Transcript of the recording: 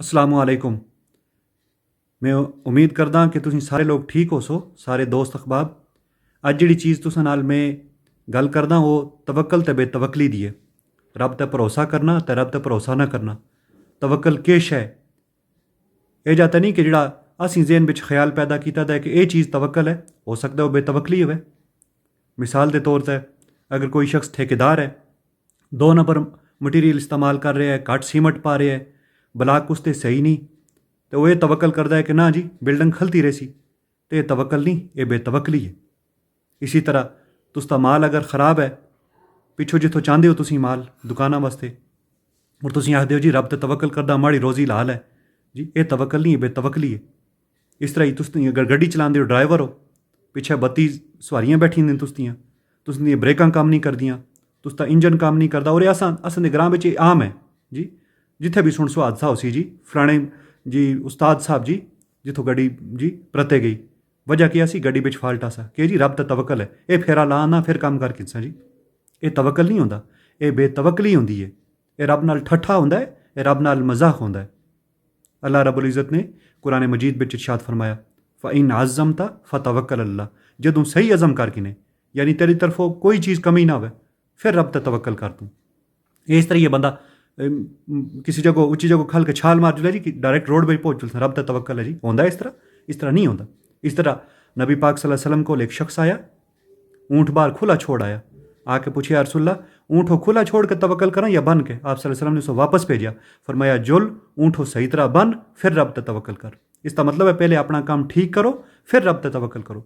असलामुअलैकुम। मैं उम्मीद करदा कि तुसीं सारे लोग ठीक हो सो, सारे दोस्त अहबाब। अज जिहड़ी चीज़ तुसां नाल मैं गल करदा वो तवक्कल ते बेतवक्ली दी है। रब ते भरोसा करना ते रब ते भरोसा ना करना। तवक्कल केह शै? एह जां ते नहीं कि जेह्ड़ा असीं ज़हन बिच ख्याल पैदा कीता दा है कि एह चीज़ तवक्कल है, हो सकदा ओह बेतवक्ली होवै। मिसाल दे तौर ते अगर कोई शख्स ठेकेदार है, 2 नंबर मटीरियल इस्तेमाल कर रहा है, घट्ट सीमट पा रहा है, ब्लाक उसते सही नहीं, तो वह तवक्कल करता है कि ना जी बिल्डिंग खलती रही सी, तो यह तवक्कल नहीं, यह बेतवक्ली है। इसी तरह तुसदा माल अगर खराब है, पिछों जिथों चाहते हो तुसीं माल दुकाना वास्ते, और तुसीं आखदे हो जी रब ते तवक्कल करदा माड़ी रोजी लाल है, जी यह तवक्कल नहीं है, बेतवक्ली है। इस तरह ही तुसीं अगर गड्डी चलाते हो, ड्राइवर हो, पिछे 32 सवारियां बैठी दियां तुसदियां ब्रेकां कम्म नहीं करदियां, तुसदा इंजन कम्म नहीं करदा, और असां दे ग्रां बिच आम है जी। जिथे भी सुनसो हादसा हो सी जी, फलाने जी उस्ताद साहब जी जिथों गड्डी जी परते गई, वजह क्या सी? गड्डी बिच फाल्ट आसा कि जी रब ते तवक्कल है, ये फेरा ला ना फिर कम्म कर किसा जी। ये तवक्कल नहीं होंदा, ये बेतवक्ली होंदी है। ये रब नाल ठट्ठा होंदा है, ये रब नाल मजाक होंदा है। अल्लाह रब्बुल इज़्ज़त ने कुरान मजीद बिच इरशाद फरमाया, फ़इन अज़्ज़मता फ़तवक्कल अल्लाह, जदों सही अज़म कर किने, यानी तेरी तरफों कोई चीज़ कमी ना होवे, फिर रब ते तवक्कल कर तूं। इस तरह ये बंदा किसी जगह उच्ची जगह खल के छाल मार जुले जी कि डायरेक्ट रोड पर पहुंच जुलता, रब ते तवक्कल है जी। होंदा इस तरह? इस तरह नहीं होंदा। इस तरह नबी पाक सल्लल्लाहु अलैहि वसल्लम को एक शख्स आया, ऊँट बाहर खुला छोड़ आया, आके पूछे या रसूलल्लाह ऊँट हो खुला छोड़ के तवक्कल करा या बन के? आप सल्लल्लाहु अलैहि वसल्लम ने उसे वापस भेजा, फरमाया जुल ऊँट हो सही तरह बन, फिर रब ते तवक्कल कर। इसका मतलब है पहले अपना काम ठीक करो, फिर रब ते तवक्कल करो।